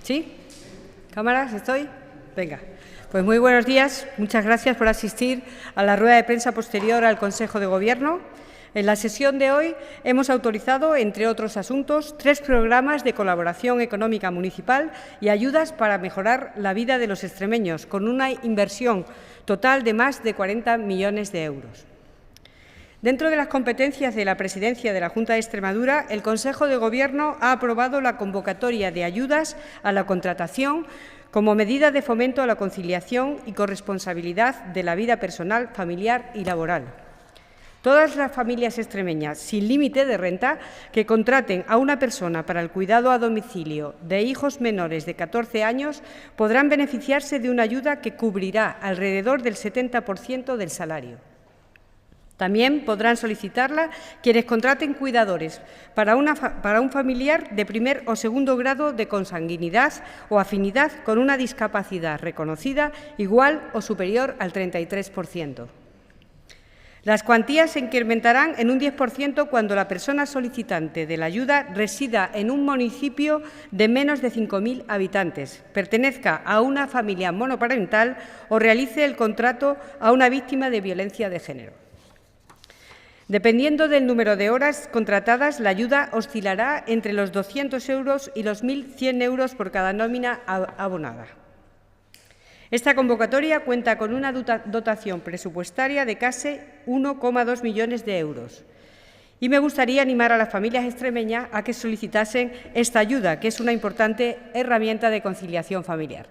¿Sí? ¿Cámaras? ¿Estoy? Venga. Pues muy buenos días. Muchas gracias por asistir a la rueda de prensa posterior al Consejo de Gobierno. En la sesión de hoy hemos autorizado, entre otros asuntos, 3 programas de colaboración económica municipal y ayudas para mejorar la vida de los extremeños, con una inversión total de más de 40 millones de euros. Dentro de las competencias de la Presidencia de la Junta de Extremadura, el Consejo de Gobierno ha aprobado la convocatoria de ayudas a la contratación como medida de fomento a la conciliación y corresponsabilidad de la vida personal, familiar y laboral. Todas las familias extremeñas sin límite de renta que contraten a una persona para el cuidado a domicilio de hijos menores de 14 años podrán beneficiarse de una ayuda que cubrirá alrededor del 70% del salario. También podrán solicitarla quienes contraten cuidadores para un familiar de primer o segundo grado de consanguinidad o afinidad con una discapacidad reconocida igual o superior al 33%. Las cuantías se incrementarán en un 10% cuando la persona solicitante de la ayuda resida en un municipio de menos de 5.000 habitantes, pertenezca a una familia monoparental o realice el contrato a una víctima de violencia de género. Dependiendo del número de horas contratadas, la ayuda oscilará entre los 200 euros y los 1.100 euros por cada nómina abonada. Esta convocatoria cuenta con una dotación presupuestaria de casi 1,2 millones de euros. Y me gustaría animar a las familias extremeñas a que solicitasen esta ayuda, que es una importante herramienta de conciliación familiar.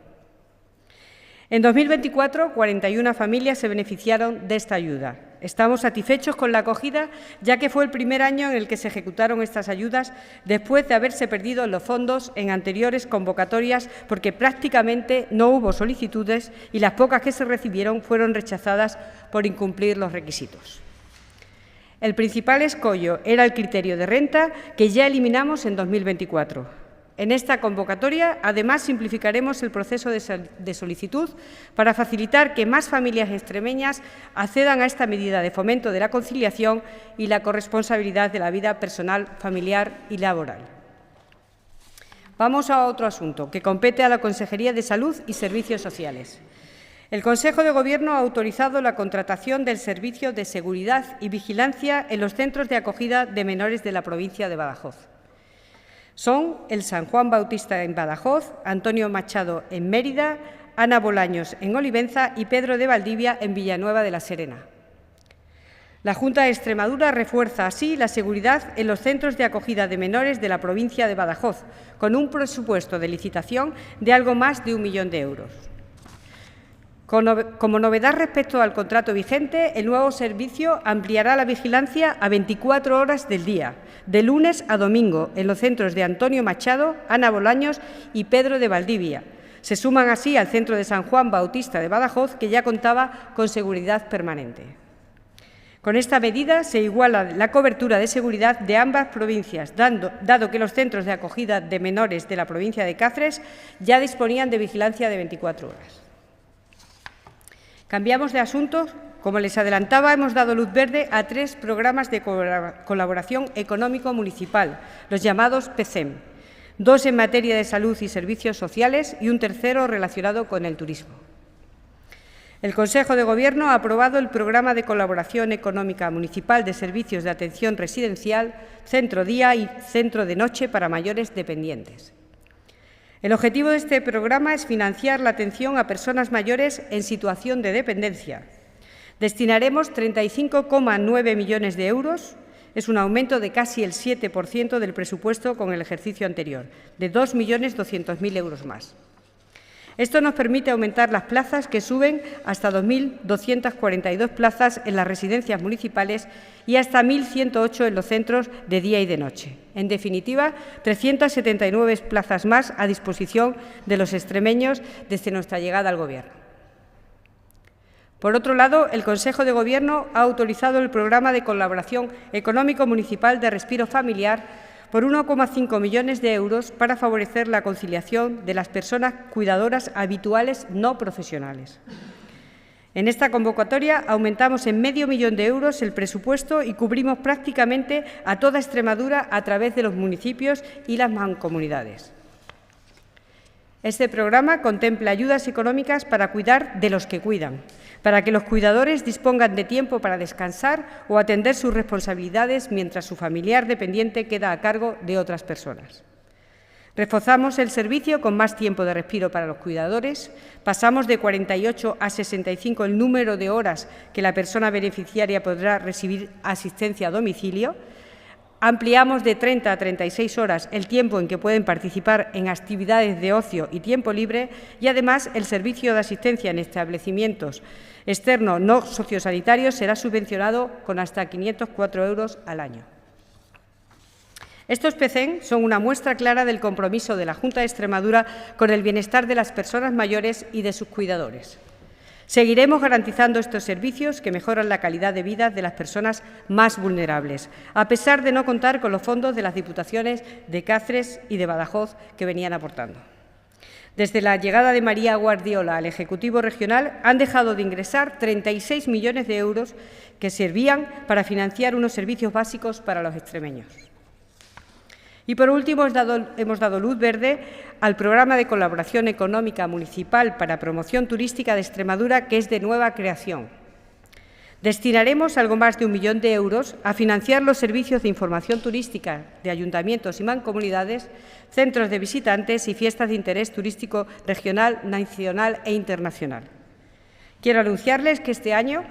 En 2024, 41 familias se beneficiaron de esta ayuda. Estamos satisfechos con la acogida, ya que fue el primer año en el que se ejecutaron estas ayudas después de haberse perdido los fondos en anteriores convocatorias porque prácticamente no hubo solicitudes y las pocas que se recibieron fueron rechazadas por incumplir los requisitos. El principal escollo era el criterio de renta, que ya eliminamos en 2024. En esta convocatoria, además, simplificaremos el proceso de solicitud para facilitar que más familias extremeñas accedan a esta medida de fomento de la conciliación y la corresponsabilidad de la vida personal, familiar y laboral. Vamos a otro asunto que compete a la Consejería de Salud y Servicios Sociales. El Consejo de Gobierno ha autorizado la contratación del servicio de seguridad y vigilancia en los centros de acogida de menores de la provincia de Badajoz. Son el San Juan Bautista en Badajoz, Antonio Machado en Mérida, Ana Bolaños en Olivenza y Pedro de Valdivia en Villanueva de la Serena. La Junta de Extremadura refuerza así la seguridad en los centros de acogida de menores de la provincia de Badajoz, con un presupuesto de licitación de algo más de 1 millón de euros. Como novedad respecto al contrato vigente, el nuevo servicio ampliará la vigilancia a 24 horas del día, de lunes a domingo, en los centros de Antonio Machado, Ana Bolaños y Pedro de Valdivia. Se suman así al centro de San Juan Bautista de Badajoz, que ya contaba con seguridad permanente. Con esta medida se iguala la cobertura de seguridad de ambas provincias, dado que los centros de acogida de menores de la provincia de Cáceres ya disponían de vigilancia de 24 horas. Cambiamos de asunto. Como les adelantaba, hemos dado luz verde a 3 programas de colaboración económico municipal, los llamados PCEM, 2 en materia de salud y servicios sociales y un tercero relacionado con el turismo. El Consejo de Gobierno ha aprobado el programa de colaboración económica municipal de servicios de atención residencial, centro día y centro de noche para mayores dependientes. El objetivo de este programa es financiar la atención a personas mayores en situación de dependencia. Destinaremos 35,9 millones de euros, es un aumento de casi el 7% del presupuesto con el ejercicio anterior, de 2.200.000 euros más. Esto nos permite aumentar las plazas, que suben hasta 2.242 plazas en las residencias municipales y hasta 1.108 en los centros de día y de noche. En definitiva, 379 plazas más a disposición de los extremeños desde nuestra llegada al Gobierno. Por otro lado, el Consejo de Gobierno ha autorizado el programa de colaboración económico municipal de respiro familiar por 1,5 millones de euros para favorecer la conciliación de las personas cuidadoras habituales no profesionales. En esta convocatoria aumentamos en medio millón de euros el presupuesto y cubrimos prácticamente a toda Extremadura a través de los municipios y las mancomunidades. Este programa contempla ayudas económicas para cuidar de los que cuidan, para que los cuidadores dispongan de tiempo para descansar o atender sus responsabilidades mientras su familiar dependiente queda a cargo de otras personas. Reforzamos el servicio con más tiempo de respiro para los cuidadores, pasamos de 48 a 65 el número de horas que la persona beneficiaria podrá recibir asistencia a domicilio, ampliamos de 30 a 36 horas el tiempo en que pueden participar en actividades de ocio y tiempo libre y, además, el servicio de asistencia en establecimientos externos no sociosanitarios será subvencionado con hasta 504 € al año. Estos PCEN son una muestra clara del compromiso de la Junta de Extremadura con el bienestar de las personas mayores y de sus cuidadores. Seguiremos garantizando estos servicios que mejoran la calidad de vida de las personas más vulnerables, a pesar de no contar con los fondos de las Diputaciones de Cáceres y de Badajoz que venían aportando. Desde la llegada de María Guardiola al Ejecutivo Regional han dejado de ingresar 36 millones de euros que servían para financiar unos servicios básicos para los extremeños. Y, por último, hemos dado luz verde al Programa de Colaboración Económica Municipal para Promoción Turística de Extremadura, que es de nueva creación. Destinaremos algo más de 1 millón de euros a financiar los servicios de información turística de ayuntamientos y mancomunidades, centros de visitantes y fiestas de interés turístico regional, nacional e internacional. Quiero anunciarles que este año,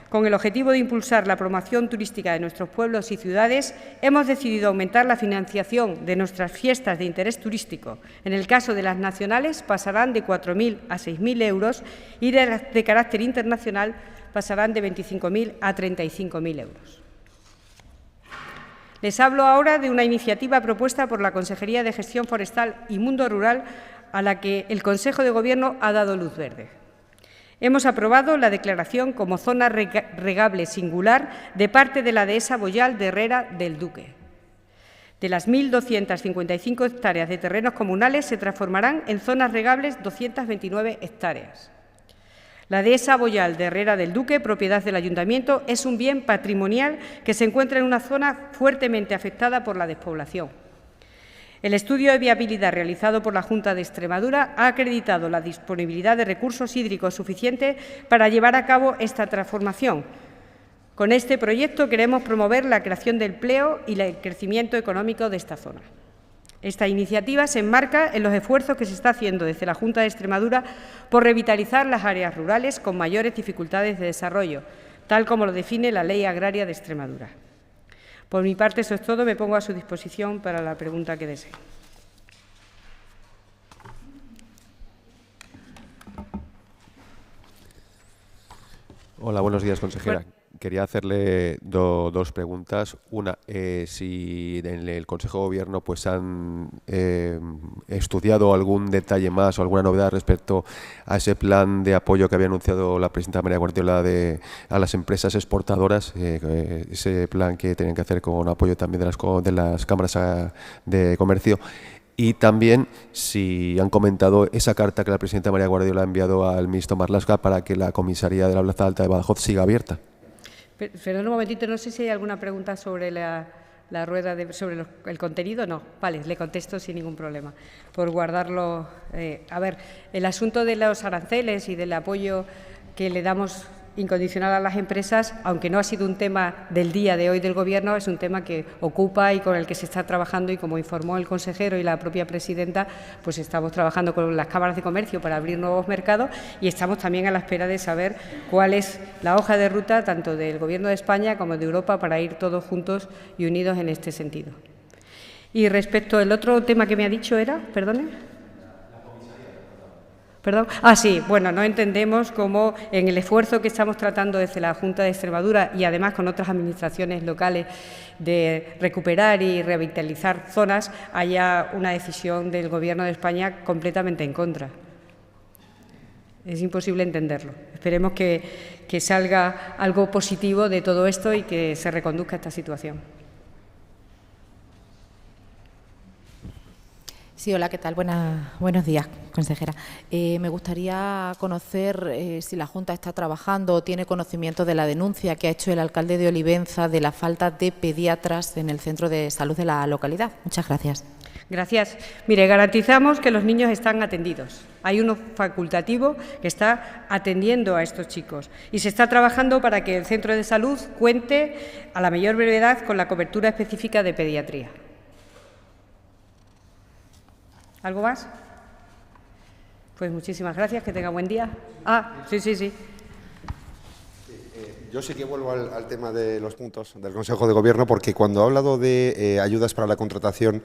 con el objetivo de impulsar la promoción turística de nuestros pueblos y ciudades, hemos decidido aumentar la financiación de nuestras fiestas de interés turístico. En el caso de las nacionales, pasarán de 4.000 a 6.000 euros y de carácter internacional pasarán de 25.000 a 35.000 euros. Les hablo ahora de una iniciativa propuesta por la Consejería de Gestión Forestal y Mundo Rural, a la que el Consejo de Gobierno ha dado luz verde. Hemos aprobado la declaración como zona regable singular de parte de la dehesa Boyal de Herrera del Duque. De las 1.255 hectáreas de terrenos comunales se transformarán en zonas regables 229 hectáreas. La dehesa Boyal de Herrera del Duque, propiedad del Ayuntamiento, es un bien patrimonial que se encuentra en una zona fuertemente afectada por la despoblación. El estudio de viabilidad realizado por la Junta de Extremadura ha acreditado la disponibilidad de recursos hídricos suficientes para llevar a cabo esta transformación. Con este proyecto queremos promover la creación de empleo y el crecimiento económico de esta zona. Esta iniciativa se enmarca en los esfuerzos que se está haciendo desde la Junta de Extremadura por revitalizar las áreas rurales con mayores dificultades de desarrollo, tal como lo define la Ley Agraria de Extremadura. Por mi parte, eso es todo. Me pongo a su disposición para la pregunta que desee. Hola, buenos días, consejera. Quería hacerle dos preguntas. Una, si en el Consejo de Gobierno pues han estudiado algún detalle más o alguna novedad respecto a ese plan de apoyo que había anunciado la presidenta María Guardiola a las empresas exportadoras, ese plan que tenían que hacer con apoyo también de las cámaras de comercio. Y también si han comentado esa carta que la presidenta María Guardiola ha enviado al ministro Marlaska para que la comisaría de la Plaza Alta de Badajoz siga abierta. Perdón un momentito, no sé si hay alguna pregunta sobre la rueda, sobre el contenido. No, vale, le contesto sin ningún problema, por guardarlo. A ver, el asunto de los aranceles y del apoyo que le damos incondicional a las empresas, aunque no ha sido un tema del día de hoy del Gobierno, es un tema que ocupa y con el que se está trabajando, y como informó el consejero y la propia presidenta, pues estamos trabajando con las cámaras de comercio para abrir nuevos mercados y estamos también a la espera de saber cuál es la hoja de ruta tanto del Gobierno de España como de Europa para ir todos juntos y unidos en este sentido. Y respecto al otro tema que me ha dicho era, perdone. ¿Perdón? Sí, bueno, no entendemos cómo en el esfuerzo que estamos tratando desde la Junta de Extremadura y además con otras administraciones locales de recuperar y revitalizar zonas haya una decisión del Gobierno de España completamente en contra. Es imposible entenderlo. Esperemos que salga algo positivo de todo esto y que se reconduzca esta situación. Sí, hola, ¿qué tal? Buenos días, consejera. Me gustaría conocer si la Junta está trabajando o tiene conocimiento de la denuncia que ha hecho el alcalde de Olivenza de la falta de pediatras en el centro de salud de la localidad. Muchas gracias. Gracias. Mire, garantizamos que los niños están atendidos. Hay uno facultativo que está atendiendo a estos chicos y se está trabajando para que el centro de salud cuente a la mayor brevedad con la cobertura específica de pediatría. ¿Algo más? Pues muchísimas gracias, que tenga buen día. Sí. Yo sí que vuelvo al tema de los puntos del Consejo de Gobierno, porque cuando ha hablado de ayudas para la contratación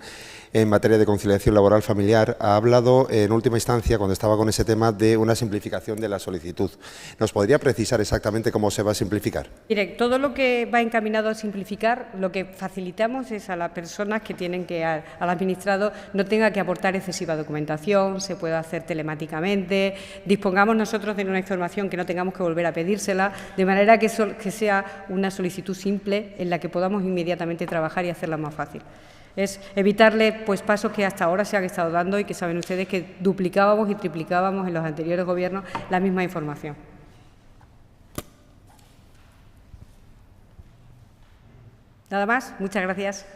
en materia de conciliación laboral familiar, ha hablado en última instancia, cuando estaba con ese tema, de una simplificación de la solicitud. ¿Nos podría precisar exactamente cómo se va a simplificar? Mire, todo lo que va encaminado a simplificar, lo que facilitamos es a las personas que tienen que, al administrado, no tenga que aportar excesiva documentación, se pueda hacer telemáticamente, dispongamos nosotros de una información que no tengamos que volver a pedírsela, de manera que sea una solicitud simple en la que podamos inmediatamente trabajar y hacerla más fácil. Es evitarle pasos que hasta ahora se han estado dando y que saben ustedes que duplicábamos y triplicábamos en los anteriores gobiernos la misma información. Nada más, muchas gracias.